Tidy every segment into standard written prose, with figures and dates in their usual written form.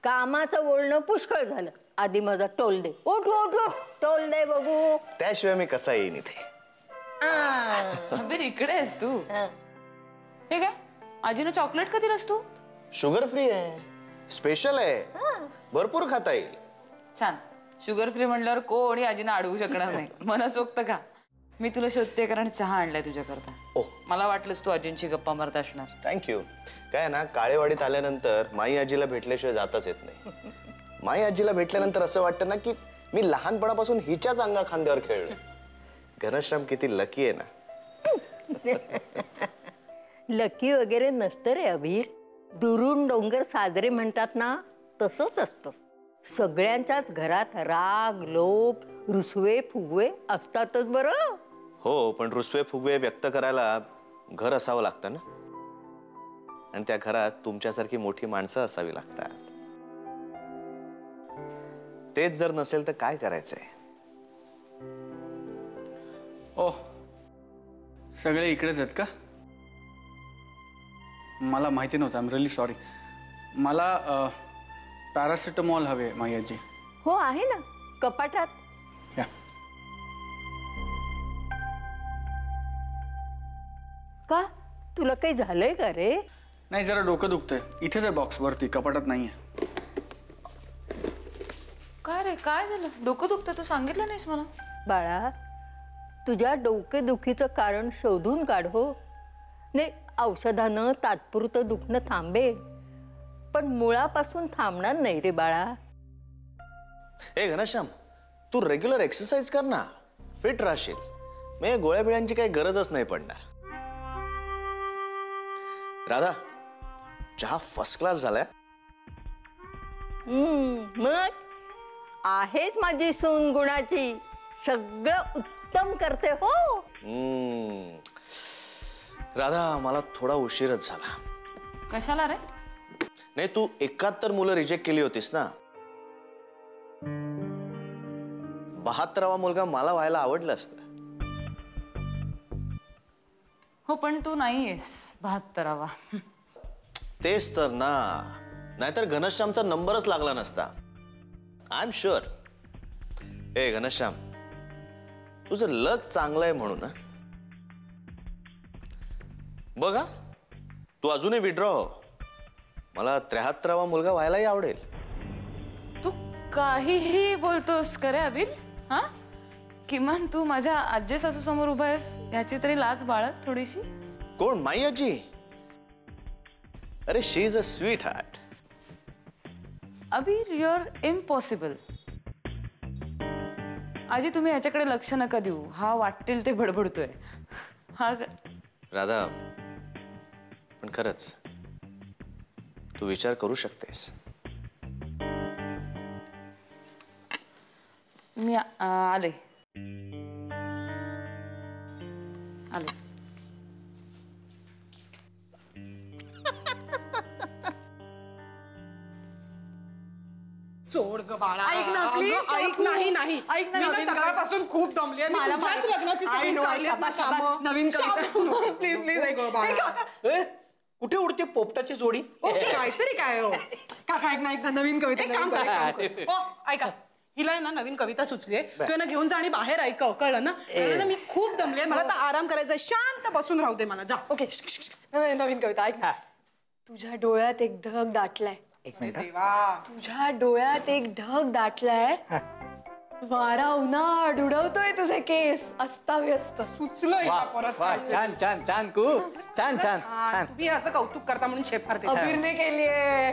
कामाचं बोलणं पुष्कळ झालं. आधी माझा टोल दे. उठ उठ उठ, टोल दे बघू. त्याशिवाय मी कसा येईन इथे? अबीर इकडे आहेस तू? हे काय आजीला चॉकलेट कधी दिलंस तू? शुगर फ्री आहे, स्पेशल आहे, भरपूर खाता येईल. छान. शुगर फ्री म्हणल्यावर कोणी आजीना अडवू शकणार नाही. मनसोक्त का. मी तुला शोधते कारण चहा आणलाय तुझ्याकरता. मला वाटलंच तू आजींची गप्पा मारत असणार. थँक्यू. काय ना, काळेवाडीत आल्यानंतर माई आजीला भेटल्याशिवाय जाताच येत नाही. माई आजीला भेटल्यानंतर असं वाटतं ना की मी लहानपणापासून हिच्याच अंगा खांद्यावर खेळलो. घनश्याम किती लकी आहे ना. लकी वगैरे नसतं रे अभीर. दुरून डोंगर साजरे म्हणतात ना, तसंच असतं. सगळ्यांच्याच घरात राग, लोभ, रुसवे फुगवे असतातच बरं. हो, पण रुसवे फुगवे व्यक्त करायला घर असावं लागतं ना. आणि त्या घरात तुमच्यासारखी मोठी माणसं असावी लागतात. तेच जर नसेल तर काय करायचंय? ओ, सगळे इकडेच आहेत का? मला माहिती नव्हतं. I am really sorry. मला पॅरासिटामॉल हवे माई आजी. हो आहे ना कपाटात. या. का तुला काही झालंय का रे? नाही, जरा डोकं दुखतंय. इथेच आहे बॉक्स वरती, कपाटात नाहीये. काय रे, काय झालं? डोकं दुखतं तू सांगितलं नाहीस मला. बाळा, तुझ्या डोकेदुखीचं कारण शोधून काढ. हो नाही, औषधानं तात्पुरतं दुखणं थांबेल, पण मुळापासून थांबणार नाही रे बाळा. ए घनश्याम, तू रेग्युलर एक्सरसाइज कर ना, फिट राहशील. म्हणजे गोळ्या बिळ्यांची काही गरजच नाही पडणार. राधा, चहा फर्स्ट क्लास झालाय. मग आहेच माझी सून गुणाची. सगळं उत्तम करते. हो राधा, मला थोडा उशीरच झाला. कशाला रे? नाही, तू 71 मुलं रिजेक्ट केली होतीस ना. 72वा मुलगा मला व्हायला आवडलं असतं. हो, पण तू नाहीयेस 72वा. तेच तर ना, नाहीतर घनश्यामचा नंबरच लागला नसता. I am sure. ए घनश्याम, तुझं लक चांगलं आहे म्हणून ना. बघा, तू अजूनही विड्रॉ हो. मला 73वा मुलगा व्हायलाही आवडेल. तू काहीही बोलतोस का रे अबिल? हा, किमान तू माझ्या आजी सासू समोर उभा आहेस याची तरी लाज बाळग थोडीशी. कोण? माई आजी? अरे, she is a sweetheart. Abir, you are impossible. आजी, तुम्ही याच्याकडे लक्ष नका देऊ. हा वाटेल ते बडबडतोय. हा राधा, पण खरंच तू विचार करू शकतेस. मी आले. सोड ग बाळा. ऐक ना प्लीज. ऐक. नाही नाही ऐक ना. मी सकाळपासून खूप दमले. मला माझ्याच लग्नाची नवीन कविता. प्लीज प्लीज ऐक बाळा. कुठे उडते पोपटाची जोडी? काहीतरी काय हो काका. ऐक ना, ऐक ना, नवीन कविता. ऐका, हिला ना नवीन कविता सुचलीये. तू ना घेऊन जा आणि बाहेर ऐकव, कळलं ना? मी खूप दमले. मला तर आराम करायचा. शांत बसून राहू दे मला. जा. ओके, नवीन कविता ऐक. तुझ्या डोळ्यात एक ढग दाटलाय. एक मिनिट. तुझ्या डोळ्यात एक ढग दाटलाय. वारा उन्हाळ उडवतोय तुझे केस अस्ताव्यस्त. सुचलोय. छान छान छान. खूप छान छान छान. तुम्ही असं कौतुक करता म्हणून शेफारते. अबीरने केलीये.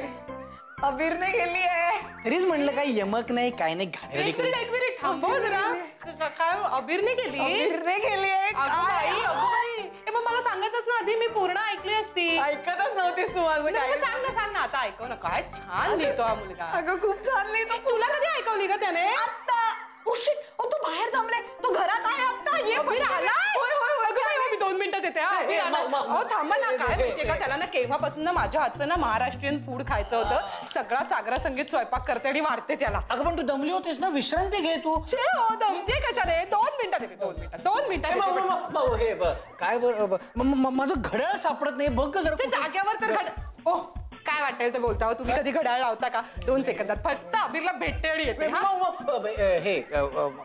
अबीरने केलीये. तरीच म्हणलं काही यमक नाही, काय नाही. एक मिनिट थांबव जरा. काय अबीरने केली? अबीरने केलीये. मग मला सांगायचंच ना आधी. मी पूर्ण ऐकली असती. ऐकतच नव्हतीस तू माझं. काय सांग ना आता. ऐकव ना. काय छान लिहितो हा मुलगा. अगं खूप छान लिहितो. तुला कधी ऐकवली का त्याने? आता. तू बाहेर थांबले. तू घरात आहे आता. ये आला. मी 2 मिनिटात येते. थांबा ना. काय माहितीये का, त्याला ना केव्हापासून ना माझ्या हातचं ना महाराष्ट्रीयन फूड खायचं होतं. सगळा सागरा संगीत स्वयंपाक करते आणि वाढते त्याला. अगं पण तू दमली होतीस ना, विश्रांती घे तू. दमते कशाने? 2 मिनिटात येते. 2 मिनिटात. हे बघ काय माझं घड्याळ सापडत नाही. बघ जरा जाग्यावर तर काय वाटेल ते बोलता हो तुम्ही. कधी घड्याळ लावता का? 2 सेकंदात फक्त अबीरला भेटते आणि येते.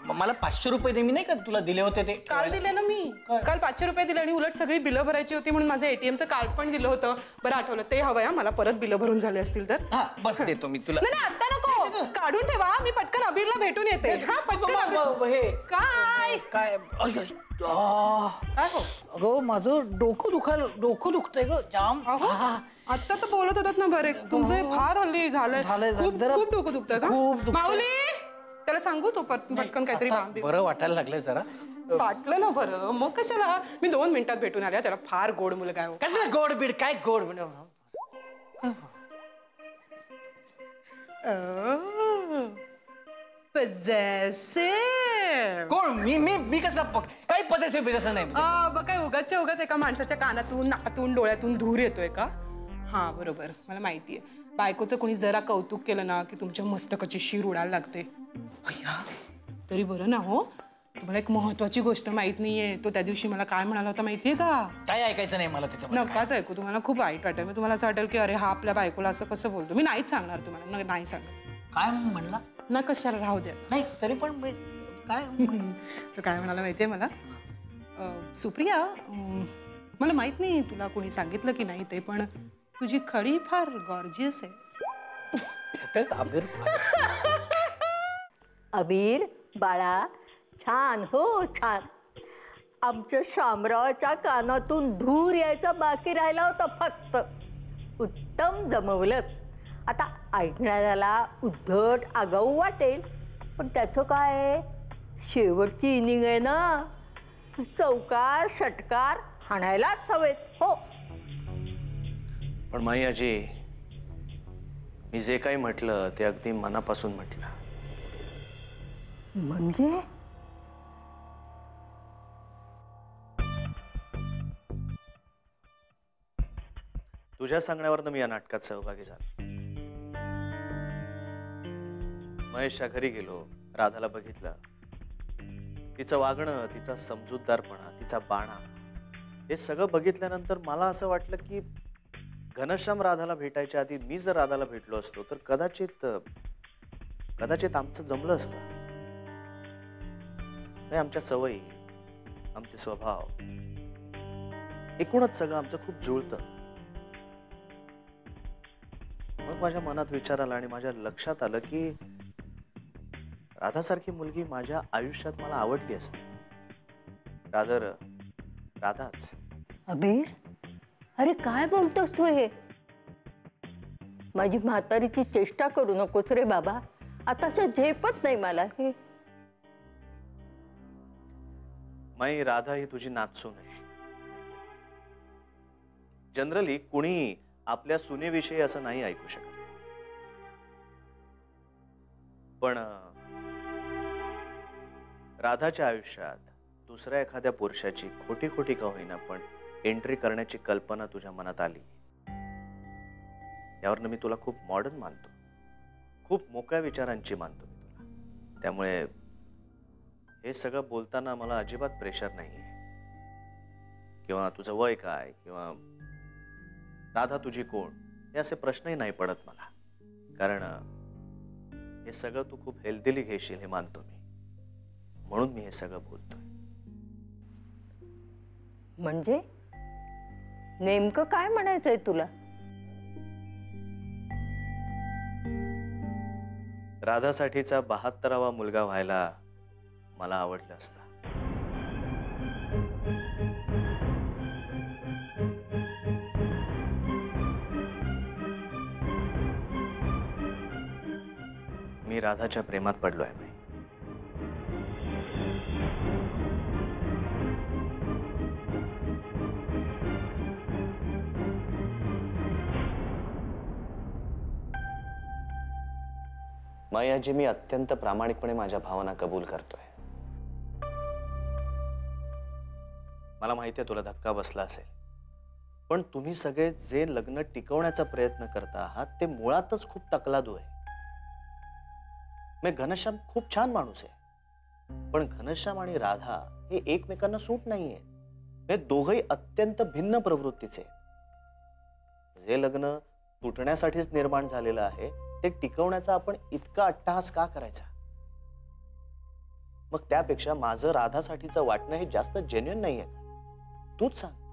मला 500 रुपये दे, मी नाही का तुला दिले होते ते. काल दिले ना मी. काल 500 रुपये दिले आणि उलट सगळी बिलं भरायची होती म्हणून माझं ATM-चं कार्ड पण दिलं होतं. बरं आठवलं ते हवंय मला परत बिलं भरून झाले असतील तर. हा बस देतो मी तुला. नाही आता नको, काढून ठेवा. मी पटकन अबीरला भेटून येते. हा पटकन हे काय काय काय हो? अगं माझं डोकं दुखतंय ग जाम. आता तर बोलत होतात ना बरे. तुमचं हे फार हल्ली झालंय. खूप डोकं दुखतंय का? माऊली त्याला सांगू तो पटकन काहीतरी बरं वाटायला लागलंय जरा. वाटलं ना बरं. मग कशाला. मी 2 मिनिटात भेटून आल्या. त्याला फार गोड मुलगा आहे. कसं गोड बीड काय गोड कोण मी कसं काही पद्धत नाही. काय उगाच एका माणसाच्या कानातून नाकातून डोळ्यातून धूर येतोय का? हा बरोबर मला माहितीये. बायकोचं कोणी जरा कौतुक केलं ना की तुमच्या मस्तकाची शीर उडायला लागते. तरी बरं ना हो. तुम्हाला एक महत्वाची गोष्ट माहित नाहीये. तो त्या दिवशी मला काय म्हणाला होता माहितीये का? काय ऐकायचं नाही मला त्याचं. नकाच ऐकू. तुम्हाला खूप वाईट वाटेल. मी तुम्हाला असं वाटेल की अरे हा आपल्या बायकोला असं कसं बोलतो. मी नाहीच सांगणार तुम्हाला. नाही सांगणार. काय म्हणला ना कशाला राहू द्या. नाही तरी पण काय तर काय म्हणाला माहितीये मला? सुप्रिया मला माहित नाही तुला कोणी सांगितलं की नाही ते पण तुझी खडी फार गॉर्जियस आहे. अबीर बाळा छान हो छान. आमच्या शामरावाच्या कानातून धूर यायचा बाकी राहिला होता फक्त. उत्तम जमवलंच. आता ऐकणाऱ्याला उद्धट आगाऊ वाटेल पण त्याचं काय. शेवटची इनिंग आहे ना. चौकार षटकार हाणायलाच हवेत हो. पण माई आजी मी जे काही म्हटलं ते अगदी मनापासून म्हटलं. म्हणजे तुझ्या सांगण्यावरनं मी या नाटकात सहभागी झालो. महेशच्या घरी गेलो. राधाला बघितलं. तिचं वागणं, तिचा समजूतदारपणा, तिचा बाणा हे सगळं बघितल्यानंतर मला असं वाटलं की घनश्याम राधाला भेटायच्या आधी मी जर राधाला भेटलो असतो तर कदाचित आमचं जमलं असतं. आमच्या सवयी, आमचे स्वभाव, एकूणच सगळं आमचं खूप जुळतं. मग माझ्या मनात विचार आला आणि माझ्या लक्षात आलं की राधासारखी मुलगी माझ्या आयुष्यात मला आवडली असती. राधाच. अबीर अरे काय बोलतोस तू हे? माझी म्हातारीची चेष्टा करू नकोस रे बाबा. आताच्या झेपत नाही मला हे. माई राधा ही तुझी नातसून आहे. जनरली कुणी आपल्या सुनेविषयी असं नाही ऐकू शकत. पण राधाच्या आयुष्यात दुसऱ्या एखाद्या पुरुषाची खोटी का होईना पण एंट्री करण्याची कल्पना तुझ्या मनात आली. यावरनं मी तुला खूप मॉडर्न मानतो. खूप मोकळ्या विचारांची मानतो मी तुला. त्यामुळे हे सगळं बोलताना मला अजिबात प्रेशर नाही किंवा तुझं वय काय किंवा राधा तुझी कोण हे असे प्रश्नही नाही पडत मला. कारण हे सगळं तू खूप हेल्दीली घेशील हे मानतो मी. म्हणून मी हे सगळं बोलतोय. म्हणजे नेमकं काय म्हणायचंय तुला? राधासाठीचा 72वा मुलगा व्हायला मला आवडलं असतं. मी राधाच्या प्रेमात पडलोय. माई आजी मी अत्यंत प्रामाणिकपणे माझ्या भावना कबूल करतोय. मला माहिती आहे तुला धक्का बसला असेल पण तुम्ही सगळे जे लग्न टिकवण्याचा प्रयत्न करता आहात ते मुळातच खूप तकलादू आहे. घनश्याम खूप छान माणूस आहे पण घनश्याम आणि राधा हे एकमेकांना सूट नाहीये. हे दोघही अत्यंत भिन्न प्रवृत्तीचे. जे लग्न तुटण्यासाठीच निर्माण झालेलं आहे ते टिकवण्याचा आपण इतका अट्टहास का करायचा? मग त्यापेक्षा माझं राधासाठीचं वाटणं हे जास्त जेन्युइन नाहीये का? तूच सांग.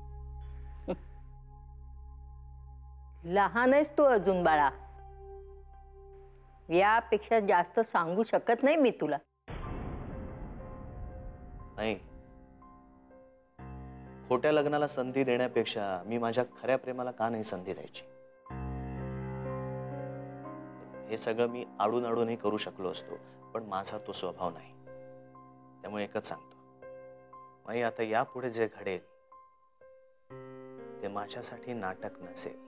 लहान आहेस तू अजून बाळा, यापेक्षा जास्त सांगू शकत नाही मी तुला. नाही, खोट्या लग्नाला संधी देण्यापेक्षा मी माझ्या खऱ्या प्रेमाला का नाही संधी द्यायची? हे सगळं मी आडून आडूनही करू शकलो असतो, पण माझा तो स्वभाव नाही. त्यामुळे एकच सांगतो, माई, आता यापुढे जे घडेल ते माझ्यासाठी नाटक नसेल.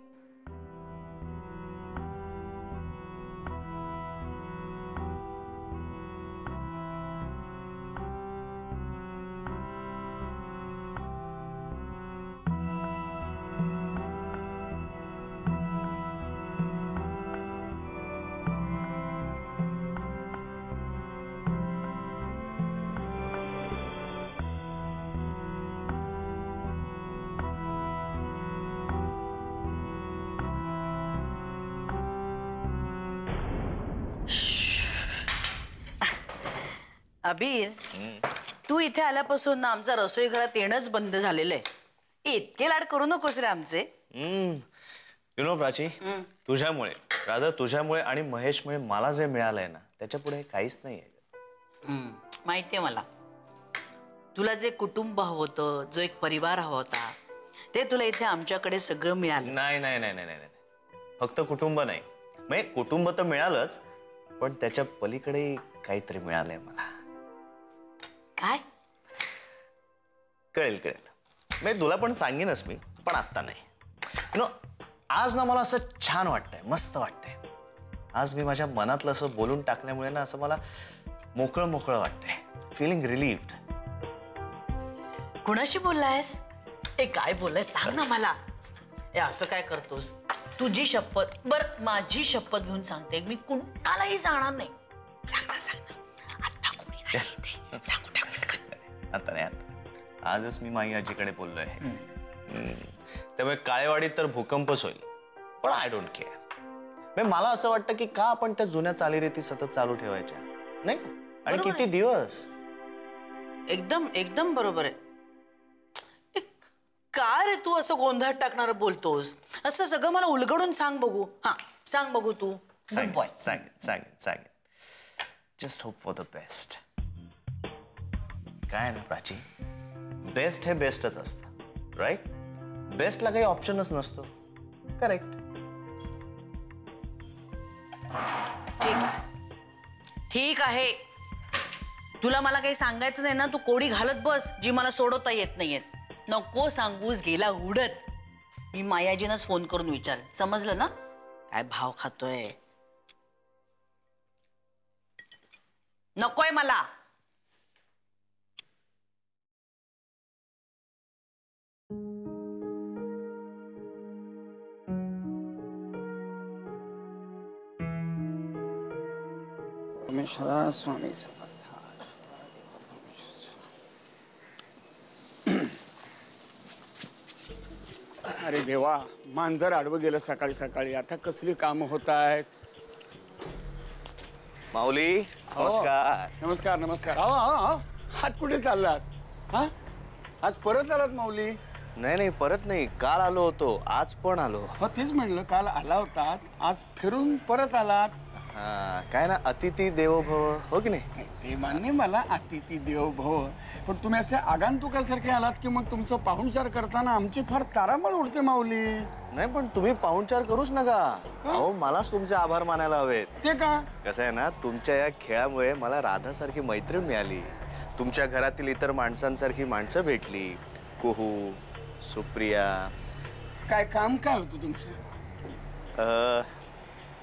अबीर, तू इथे आल्यापासून ना आमचा रसोईघरात येणंच बंद झालेलं आहे. इतके लाड करू नकोस रे आमचे. यु नो प्राची, तुझ्यामुळे, राधा तुझ्यामुळे आणि महेशमुळे मला जे मिळालंय ना त्याच्या पुढे काहीच नाहीये. माहितीये मला, तुला जे कुटुंब हवं होतं, जो एक परिवार हवा होता, ते तुला इथे आमच्याकडे सगळं मिळालं. नाही नाही नाही नाही नाही, फक्त कुटुंब नाही. म्हणजे कुटुंब तर मिळालंच, पण त्याच्या पलीकडे काहीतरी मिळालंय मला. काय? कळेल कळेल, म्हणजे तुला पण सांगेनच मी, पण आत्ता नाही. यु नो, आज ना मला असं छान वाटतंय, मस्त वाटतंय. आज मी माझ्या मनातलं असं बोलून टाकल्यामुळे ना असं मला मोकळं मोकळं वाटतंय. Feeling relieved. कुणाशी बोललायस? काय बोललायस सांग ना मला. असं काय करतोस? तुझी शपथ, बर माझी शपथ घेऊन सांगते, मी कुणालाही सांगणार नाही. सांग ना सांग ना, आता कोणी नाही इथे, सांगू टाक पटकन. आता नाही, आता आजच मी माई आजीकडे बोललोय. त्यामुळे काळेवाडीत तर भूकंपच होईल, पण आय डोंट केअर. मला असं वाटतं की का आपण त्या जुन्या चालीरीती सतत चालू ठेवायच्या, नाही का? आणि किती दिवस. एकदम एकदम बरोबर आहे. का रे तू असं गोंधळात टाकणार बोलतोस? असं सगळं मला उलगडून सांग बघू. हा सांग बघू तू. सांगेन सांगेन सांगेन. Just hope for the best. काय ना प्राची, बेस्ट हे बेस्टच असतं, राईट? बेस्टला काही ऑप्शनच नसतो. करेक्ट. ठीक आहे, ठीक आहे. तुला मला काही सांगायचं नाही ना, तू कोडी घालत बस जी मला सोडवता येत नाहीये. नको सांगूस, गेला उडत. मी मायाजीनाच फोन करून विचार, समजलं ना? काय भाव खातोय? नकोय मला. स्वामी. अरे देवा, मांजर आडवं गेलं सकाळी सकाळी. आता कसली कामं होत आहेत? माऊली, नमस्कार. नमस्कार नमस्कार. हात कुठे चाललात? हा, आज परत आलात माऊली? नाही नाही, परत नाही, काल आलो होतो, आज पण आलो. हो तेच म्हणलं, काल आला होतात, आज फिरून परत आलात. काय ना, अतिथी देवो भव, हो की नाही? ते मान्य मला, अतिथी देवो भव. पण तुम्ही असे आगांतुकासारखे आलात की मग तुमचं पाहुणचार करताना आमची फार तारांबळ उडते माऊली. नाही, पण तुम्ही पाहुणचार करूच नका. अहो, मलाच तुमचे आभार मानायला हवेत. ते का? कसं आहे ना, तुमच्या या खेळामुळे मला राधासारखी मैत्रीण मिळाली. तुमच्या घरातील इतर माणसांसारखी माणसं भेटली. कुहू, सुप्रिया. काय काम काय होतं तुमचं?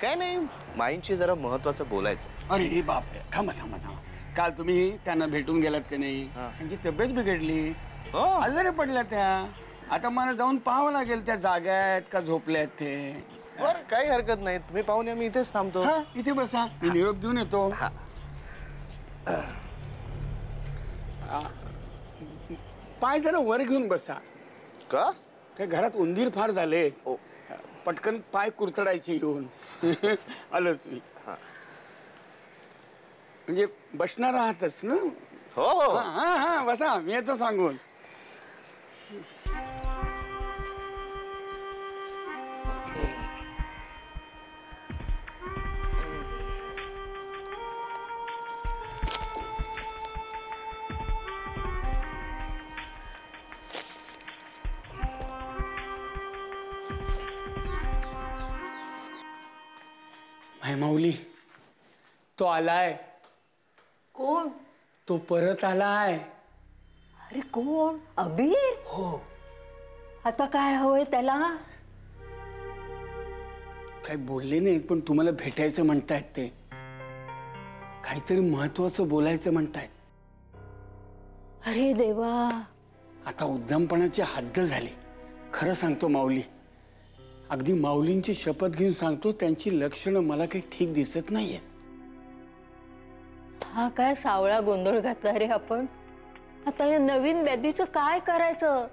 काय नाही, माईंची जरा महत्वाचं बोलायचं. अरे बापरे, थांबा थांबा थांबा. काल तुम्ही त्यांना भेटून गेलात की नाही? त्यांची तब्येत बिघडली, आजारी पडल्या त्या. आता मला जाऊन पाहावं लागेल, त्या जाग्या आहेत का झोपल्यात ते. बरं, काही हरकत नाही, तुम्ही पाहून या, मी इथेच थांबतो. हा, इथे बसा, मी निरोप देऊन येतो. पाय जरा वर घेऊन बसा. का? काय घरात उंदीर फार झाले. पटकन पाय कुरतडायचे येऊन. आलोच मी. म्हणजे बसणार आहातच ना? हो हो. हा हा बसा, मी येतो सांगून. माऊली, तो आलाय. कोण? तो परत आलाय. अरे कोण? अबीर? हो. आता काय हवंय त्याला? काही बोलले नाहीत, पण तुम्हाला भेटायचं म्हणतायत. ते काहीतरी महत्वाचं बोलायचं म्हणतायत. अरे देवा, आता उद्दामपणाची हद्द झाली. खरं सांगतो माऊली, अगदी माऊलींची शपथ घेऊन सांगतो, त्यांची लक्षणं मला काही ठीक दिसत नाहीयेत. हा काय सावळा गोंधळ घातला रे आपण. आता या नवीन व्याधीचं काय करायचं?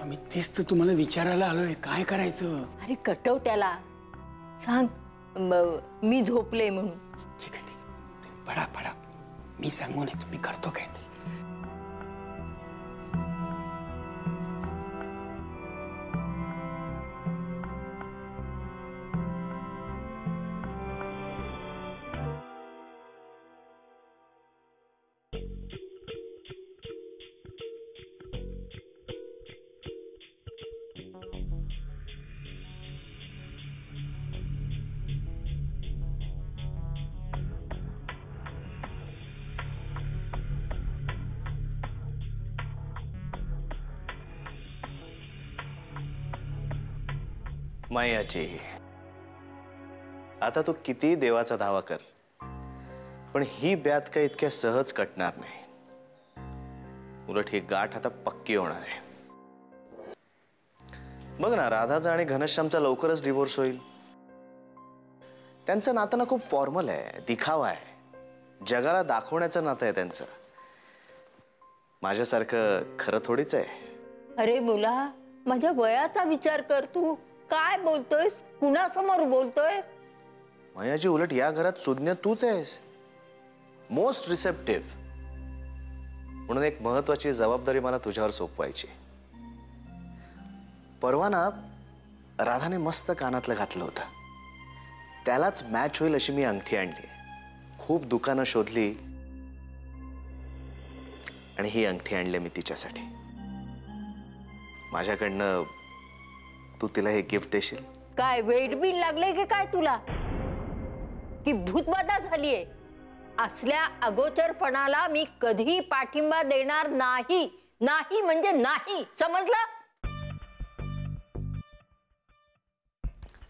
आम्ही तेच तर तुम्हाला विचारायला आलोय, काय करायचं? अरे कटव त्याला, सांग मी झोपले म्हणून. ठीक आहे, ठीक आहे. पडा पडा, मी सांगून येतो, मी करतो काय ते. मायाची, आता तू किती देवाचा धावा कर, पण ही ब्यात काही इतक्या सहज कटणार नाही. उलट ही गाठ आता पक्की होणार आहे. बघ ना, राधाचा आणि घनश्यामचा लवकरच डिवोर्स होईल. त्यांचं नातं ना खूप फॉर्मल आहे, दिखावा आहे, जगाला दाखवण्याचं नातं आहे त्यांचं. माझ्यासारखं खरं थोडीच आहे. अरे मुला, माझ्या वयाचा विचार कर. तू काय बोलतोयस? कुणासमोर बोलतोयस? मायाजी, उलट या घरात सुज्ञ तूच आहेस, मोस्ट रिसेप्टिव्ह. म्हणून एक महत्वाची जबाबदारी मला तुझ्यावर सोपवायची. परवा ना राधाने मस्त कानातलं घातलं होतं, त्यालाच मॅच होईल अशी मी अंगठी आणली. खूप दुकानं शोधली आणि ही अंगठी आणली मी तिच्यासाठी. माझ्याकडनं तू तिला हे गिफ्ट देशील? काय वेट बिल लागले की काय तुला? की भूतबाधा झालीये? असल्या अगोचरपणाला मी कधी पाठिंबा देणार नाही. नाही म्हणजे नाही, समजलं?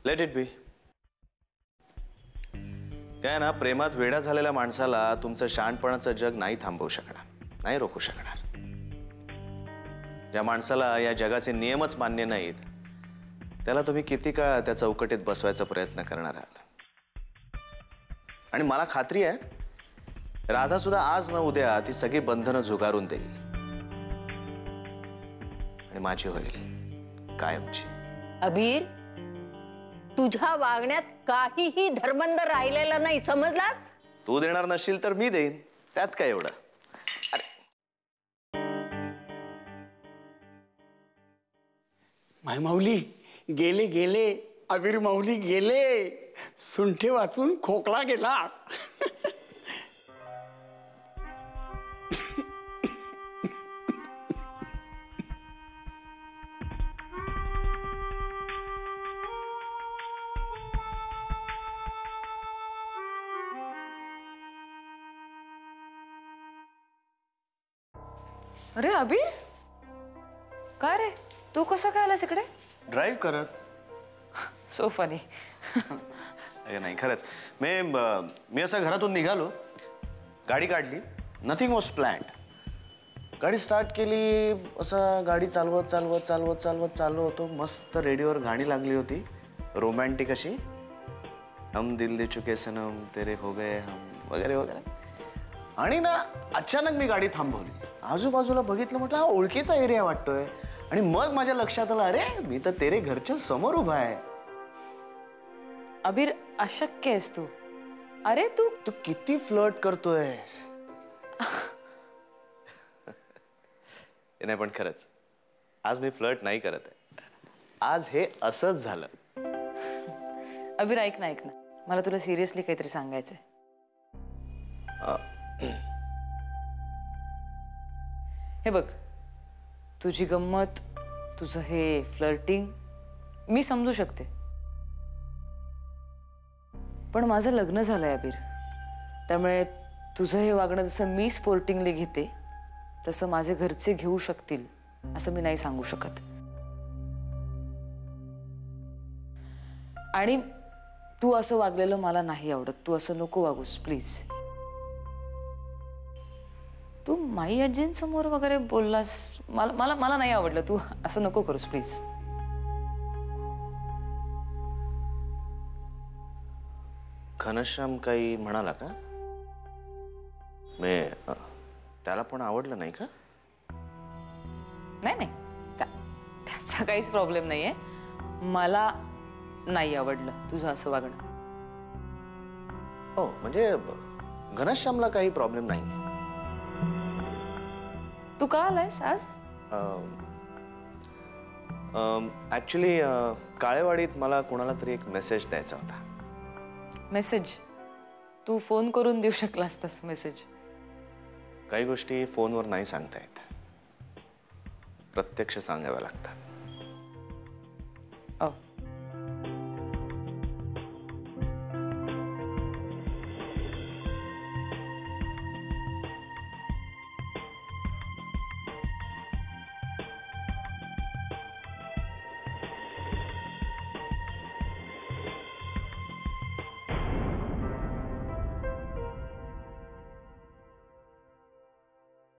Let it be. काय ना, प्रेमात वेडा झालेल्या माणसाला तुमचं शहाणपणाचं जग नाही थांबवू शकणार, नाही रोखू शकणार. ज्या माणसाला या जगाचे नियमच मान्य नाहीत, त्याला तुम्ही किती काळ त्या चौकटीत बसवायचा प्रयत्न करणार आहात. आणि मला खात्री आहे, राधा सुद्धा आज न उद्या ती सगळी बंधनं झुगारून देईल आणि माझी होईल कायमची. अबीर, तुझ्या वागण्यात काहीही धर्मंद राहिलेला नाही, समजलास? तू देणार नशील तर मी देईन, त्यात काय एवढं. माय माऊली गेले गेले, अबीर माऊली गेले. सुंठे वाचून खोकला गेला. अरे अबीर, काय रे, तू कसं काय आलास इकडे? ड्राईव्ह करत. So funny. नाही खरंच, मी असं घरातून निघालो, गाडी काढली, नथिंग वॉज प्लॅन्ड. गाडी स्टार्ट केली, असं गाडी चालवत चालवत चालवत चालवत चाललो होतो. मस्त रेडिओवर गाणी लागली होती, रोमॅन्टिक अशी, हम दिल दे चुके सनम, तेरे हो गए हम, वगैरे वगैरे. आणि ना अचानक मी गाडी थांबवली, आजूबाजूला बघितलं, म्हटलं हा ओळखीचा एरिया वाटतोय. आणि मग माझ्या लक्षात आलं, अरे मी तर तेरे घरच्या समोर उभा आहे. अबीर अशक्य आहेस तू. अरे तू तू किती फ्लर्ट करतोयस. नाही पण खरंच आज मी फ्लर्ट नाही करत आहे. आज हे असंच झालं. अबीर ऐक ना मला तुला सिरियसली काहीतरी सांगायचंय. हे बघ, तुझी गंमत, तुझं हे फ्लर्टिंग मी समजू शकते, पण माझं लग्न झालंय अबीर. त्यामुळे तुझं हे वागणं जसं मी स्पोर्टिंगली घेते तसं माझे घरचे घेऊ शकतील असं मी नाही सांगू शकत. आणि तू असं वागलेलं मला नाही आवडत. तू असं नको वागूस प्लीज. तू माई आजींसमोर वगैरे बोललास, मला नाही आवडलं. तू असं नको करूस प्लीज. घनश्याम काही म्हणाला का? त्याला पण आवडलं नाही का? नाही त्याचा काहीच प्रॉब्लेम नाहीये. मला नाही आवडलं तुझं असं वागणं. हो म्हणजे घनश्यामला काही प्रॉब्लेम नाही. तू का आलायस आज? ऍक्च्युली काळेवाडीत मला कोणाला तरी एक मेसेज द्यायचा होता. मेसेज? तू फोन करून देऊ शकला असतास मेसेज. काही गोष्टी फोनवर नाही सांगता येत, प्रत्यक्ष सांगाव्या लागतात.